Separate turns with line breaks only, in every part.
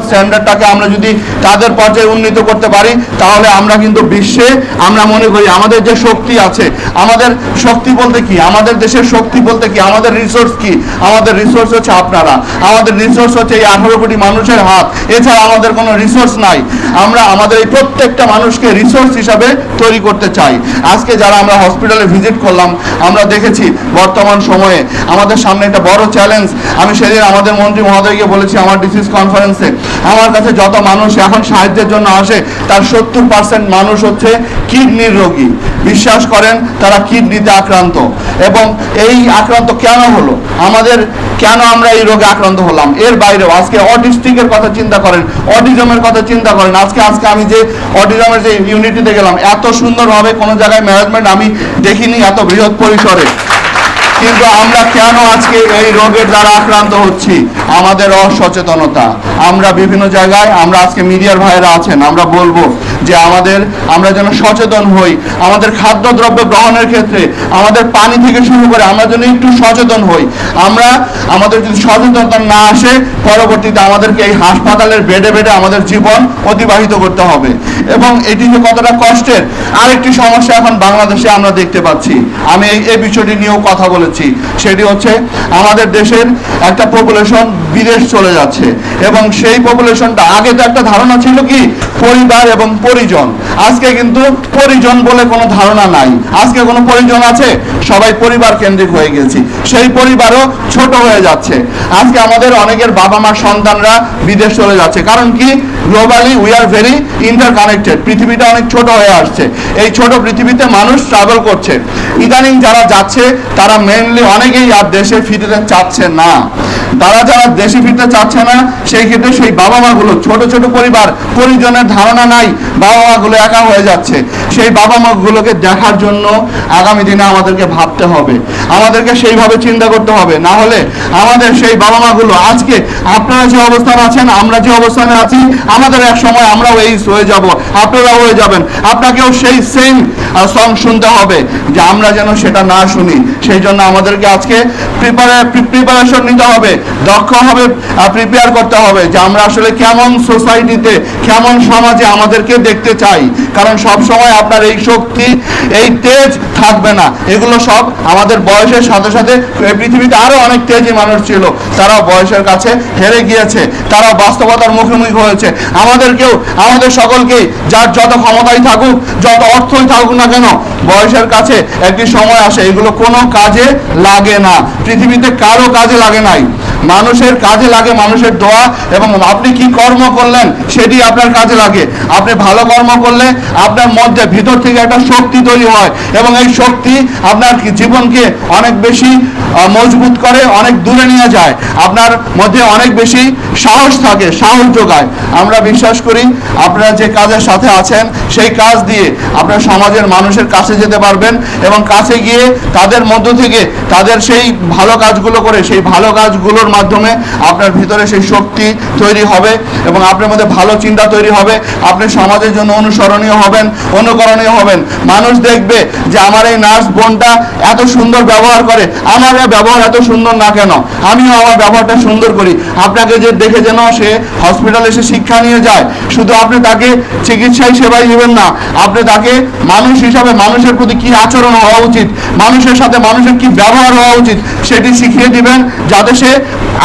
স্ট্যান্ডার্ডটাকে আমরা যদি তাদের পর্যায়ে উন্নীত করতে পারি, তাহলে আমরা কিন্তু বিশ্বে আমরা মনে করি আমাদের যে শক্তি আছে, আমাদের শক্তি বলতে কি, আমাদের দেশের শক্তি বলতে কি, আমাদের রিসোর্স কি, আমাদের রিসোর্স হচ্ছে আপনারা, আমাদের রিসোর্স হচ্ছে এই 18 কোটি মানুষের হাত, এছাড়া আমাদের কোনো রিসোর্স নাই। আমরা আমাদের এই প্রত্যেকটা মানুষকে রিসোর্স হিসাবে তৈরি করতে চাই। আজকে যারা আমরা হসপিটালে ভিজিট করলাম, আমরা দেখেছি বর্তমান সময়ে আমাদের সামনে একটা বড় চ্যালেঞ্জ। আমি সেদিন আমাদের মন্ত্রী মহোদয়কে বলেছি আমার ডিসিজ কনফারেন্সে, আমার কাছে যত মানুষ এখন সাহায্যের জন্য আসে তার 70% মানুষ হচ্ছে কিডনির রোগী। বিশ্বাস করেন তারা কিডনিতে আক্রান্ত। এবং এই আক্রান্ত কেন হলো, আমাদের কেন আমরা এই রোগে আক্রান্ত হলাম, এর বাইরেও আজকে অটিস্টিকের কথা চিন্তা করেন, অটিজমের কথা চিন্তা করেন। আজকে আমি যে অটিজমের যে ইউনিটিতে গেলাম, এত সুন্দরভাবে কোনো জায়গায় ম্যানেজমেন্ট আমি দেখিনি এত বৃহৎ পরিসরে। কিন্তু আমরা কেন আজকে এই রোগের দ্বারা আক্রান্ত হচ্ছি? আমাদের অসচেতনতা। আমরা বিভিন্ন জায়গায়, আমরা আজকে মিডিয়ার ভাইয়েরা আছেন, আমরা বলবো যে আমরা যেন সচেতন হই। আমাদের খাদ্যদ্রব্য গ্রহণের ক্ষেত্রে, আমাদের পানি থেকে শুরু করে আমরা যেন একটু সচেতন হই। আমাদের যদি সচেতনতা না আসে, পরবর্তীতে আমাদেরকে এই হাসপাতালের বেডে বেডে আমাদের জীবন অতিবাহিত করতে হবে। এবং এটি যে কতটা কষ্টের, আরেকটি সমস্যা এখন বাংলাদেশে আমরা দেখতে পাচ্ছি, আমি এই বিষয়টি নিয়েও কথা বলেছি, সেটি হচ্ছে আমাদের দেশের একটা পপুলেশন বিদেশ চলে যাচ্ছে। এবং সেই পপুলেশনটা, আগে তো একটা ধারণা ছিল কি পরিবার এবং পরিজন, আজকে কিন্তু পরিজন বলে কোনো ধারণা নাই। আজকে কোনো পরিজন আছে? সবাই পরিবার কেন্দ্রিক হয়ে গেছি, সেই পরিবারও ছোট হয়ে যাচ্ছে। আজকে আমাদের অনেকের বাবা মা সন্তানরা বিদেশ চলে যাচ্ছে, কারণ কি globally we are very interconnected, পৃথিবীটা অনেক ছোট হয়ে আসছে। এই ছোট পৃথিবীতে মানুষ ট্রাভেল করছে। ইদানিং যারা যাচ্ছে তারা মেনলি অনেকেই আর দেশে ফিরতে চাচ্ছে না। তারা যারা দেশে ফিরতে চাচ্ছে না, সেই ক্ষেত্রে সেই বাবা মাগুলো, ছোট ছোট পরিবার, পরিজনের ধারণা নাই, বাবা মাগুলো একা হয়ে যাচ্ছে। সেই বাবা মাগুলোকে দেখার জন্য আগামী দিনে আমাদেরকে ভাবতে হবে, আমাদেরকে সেইভাবে চিন্তা করতে হবে। না হলে আমাদের সেই বাবা মাগুলো, আজকে আপনারা যে অবস্থানে আছেন, আমরা যে অবস্থানে আছি, আমাদের এক সময় আমরাও এই হয়ে যাব, আপনারাও হয়ে যাবেন। আপনাকেও সেই সেম সং শুনতে হবে, যে আমরা যেন সেটা না শুনি। সেই জন্য আমাদেরকে আজকে প্রিপারেশন নিতে হবে, দক্ষ হবে, প্রিপেয়ার করতে হবে যে আমরা আসলে কেমন সোসাইটিতে, কেমন সমাজে আমাদেরকে দেখতে চাই। কারণ সব সময় আপনার এই শক্তি, এই তেজ থাকবে না। এগুলো সব আমাদের বয়সের সাথে সাথে, পৃথিবীতে আরো অনেক তেজি মানুষ ছিল, তারাও বয়সের কাছে হেরে গিয়েছে, তারাও বাস্তবতার মুখোমুখি হয়েছে। আমাদের সকলকেই, যার যত ক্ষমতাই থাকুক, যত অর্থই থাকুক না কেন, বয়সের কাছে একটি সময় আসে এগুলো কোনো কাজে লাগে না। পৃথিবীতে কারো কাজে লাগে নাই, মানুষের কাজে লাগে মানুষের দোয়া। এবং আপনি কি কর্ম করলেন সেটি আপনার কাজে লাগে। আপনি ভালো কর্ম করলে আপনার মধ্যে ভিতর থেকে একটা শক্তি তৈরি হয়, এবং এই শক্তি আপনার জীবনকে অনেক বেশি মজবুত করে, অনেক দূরে নিয়ে যায়। আপনার মধ্যে অনেক বেশি সাহস থাকে, সাহস যোগায়। আমরা বিশ্বাস করি আপনারা যে কাজের সাথে আছেন, সেই কাজ দিয়ে আপনার সমাজের মানুষের কাছে যেতে পারবেন, এবং কাছে গিয়ে তাদের মধ্য থেকে তাদের সেই ভালো কাজগুলো করে, সেই ভালো কাজগুলোর মাধ্যমে আপনার ভিতরে সেই শক্তি তৈরি হবে, এবং আপনার মধ্যে ভালো চিন্তা তৈরি হবে। আপনি সমাজের জন্য অনুসরণীয় হবেন, অনুকরণীয় হবেন। মানুষ দেখবে যে আমার এই নার্স বোনটা এত সুন্দর ব্যবহার করে, আমার ব্যবহার এত সুন্দর না কেন, আমিও আমার ব্যবহারটা সুন্দর করি। আপনাকে যে দেখে যেন সে হসপিটালে এসে শিক্ষা নিয়ে যায়। শুধু আপনি তাকে চিকিৎসায় সেবাই দিবেন না, আপনি তাকে মানুষ হিসাবে, মানুষের প্রতি কি আচরণ হওয়া উচিত, মানুষের সাথে মানুষের কি ব্যবহার হওয়া উচিত, সেটি শিখিয়ে দিবেন, যাতে সে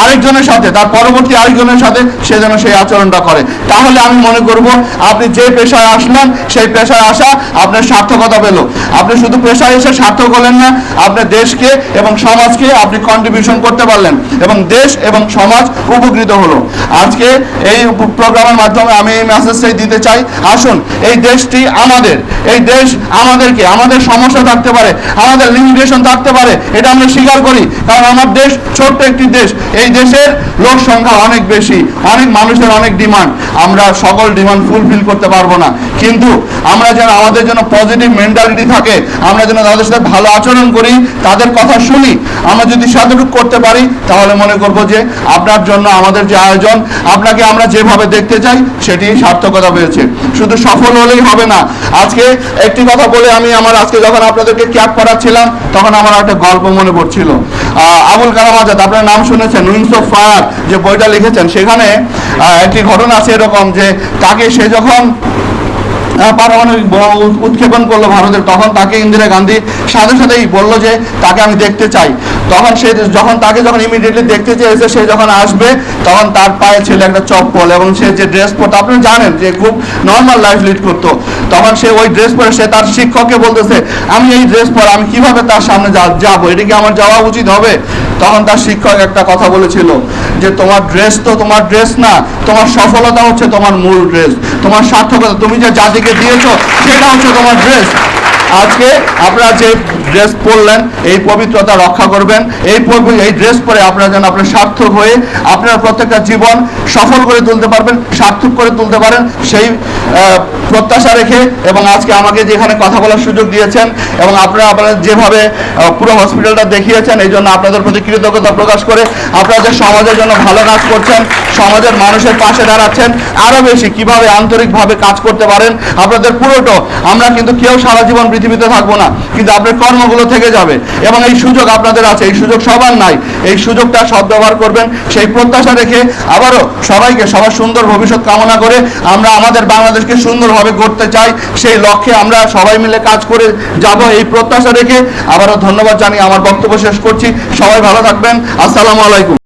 আরেকজনের সাথে, তার পরবর্তী আরেকজনের সাথে সে যেন সেই আচরণটা করে। তাহলে আমি মনে করব আপনি যে পেশায় আসলেন, সেই পেশায় আসা আপনার সার্থকতা পেল। আপনি শুধু পেশায় এসে সার্থক হলেন না, আপনার দেশকে এবং সমাজকে আপনি কন্ট্রিবিউশন করতে পারলেন, এবং দেশ এবং সমাজ উপকৃত হলো। আজকে এই প্রোগ্রামের মাধ্যমে আমি এই মেসেজটাই দিতে চাই, আসুন, এই দেশটি আমাদের, এই দেশ আমাদেরকে, আমাদের সমস্যা থাকতে পারে, আমাদের লিমিটেশন থাকতে পারে, এটা আমরা স্বীকার করি। কারণ আমার দেশ ছোট্ট একটি দেশ, এই দেশের লোক সংখ্যা অনেক বেশি, অনেক মানুষের অনেক ডিমান্ড, আমরা সকল ডিমান্ড ফুলফিল করতে পারবো না। কিন্তু আমরা যেন, আমাদের যেন পজিটিভ মেন্টালিটি থাকে, আমরা যেন তাদের সাথে ভালো আচরণ করি, তাদের কথা শুনি। আমরা যদি সেতটুকু করতে পারি, তাহলে মনে করবো যে আপনার জন্য আমাদের যে আয়োজন, আপনাকে আমরা যেভাবে দেখতে চাই সেটি সার্থকতা পেয়েছে। শুধু সফল হলেই হবে না। আজকে একটি কথা বলে আমি আজকে যখন আপনাদেরকে ক্যাপ করাচ্ছিলাম, তখন আমার একটা গল্প মনে পড়ছিল। আবুল কালাম আজাদ, আপনার নাম শুনেছেন, উইংস অফ ফায়ার যে বইটা লিখেছেন, সেখানে একটি ঘটনা আছে এরকম যে তাকে সে যখন পারমাণবিক বোমা উৎক্ষেপণ করলো ভারতের, তখন তাকে ইন্দিরা গান্ধী সাথে সাথেই বললো যে তাকে আমি দেখতে চাই। তখন সে যখন ইমিডিয়েটলি দেখতে চেয়েছে, সে যখন আসবে তখন তার পায়ে ছিল একটা চপ্পল, এবং সে যে ড্রেস পরতো আপনারা জানেন যে খুব নর্মাল লাইফ লিড করতো, তখন সে ওই ড্রেস পরে সে তার শিক্ষককে বলতেছে আমি এই ড্রেস পরে আমি কিভাবে তার সামনে যাবো, এটা কি আমার যাওয়া উচিত হবে? তখন তার শিক্ষক একটা কথা বলেছিল যে তোমার ড্রেস তো তোমার ড্রেস না, তোমার সফলতা হচ্ছে তোমার মূল ড্রেস, তোমার সার্থকতা তুমি যে জাতিকে দিয়েছো সেটা হচ্ছে তোমার ড্রেস। আজকে আপনারা যে ড্রেস পরলেন এই পবিত্রতা রক্ষা করবেন, এই ড্রেস পরে আপনারা যেন আপনার সার্থক হয়ে আপনারা প্রত্যেকটা জীবন সফল করে তুলতে পারবেন, সার্থক করে তুলতে পারেন, সেই প্রত্যাশা রেখে, এবং আজকে আমাকে যেখানে কথা বলার সুযোগ দিয়েছেন এবং আপনারা যেভাবে পুরো হসপিটালটা দেখিয়েছেন, এই জন্য আপনাদের প্রতি কৃতজ্ঞতা প্রকাশ করে, আপনারা যে সমাজের জন্য ভালো কাজ করছেন, সমাজের মানুষের পাশে দাঁড়াচ্ছেন, আরও বেশি কিভাবে আন্তরিকভাবে কাজ করতে পারেন আপনাদের পুরোটা, আমরা কিন্তু কেউ সারা জীবন পৃথিবীতে থাকবো না, কিন্তু আপনার কর্মগুলো থেকে যাবে, এবং এই সুযোগ আপনাদের আছে, এই সুযোগ সবার নাই, এই সুযোগটা সদ্ব্যবহার করবেন সেই প্রত্যাশা রেখে আবারও সবার সুন্দর ভবিষ্যৎ কামনা করে আমরা আমাদের বাংলাদেশকে সুন্দরভাবে গড়তে চাই, সেই লক্ষ্যে আমরা সবাই মিলে কাজ করে যাব এই প্রত্যাশা রেখে আবারও ধন্যবাদ জানিয়ে আমার বক্তব্য শেষ করছি। সবাই ভালো থাকবেন। আসসালামু আলাইকুম।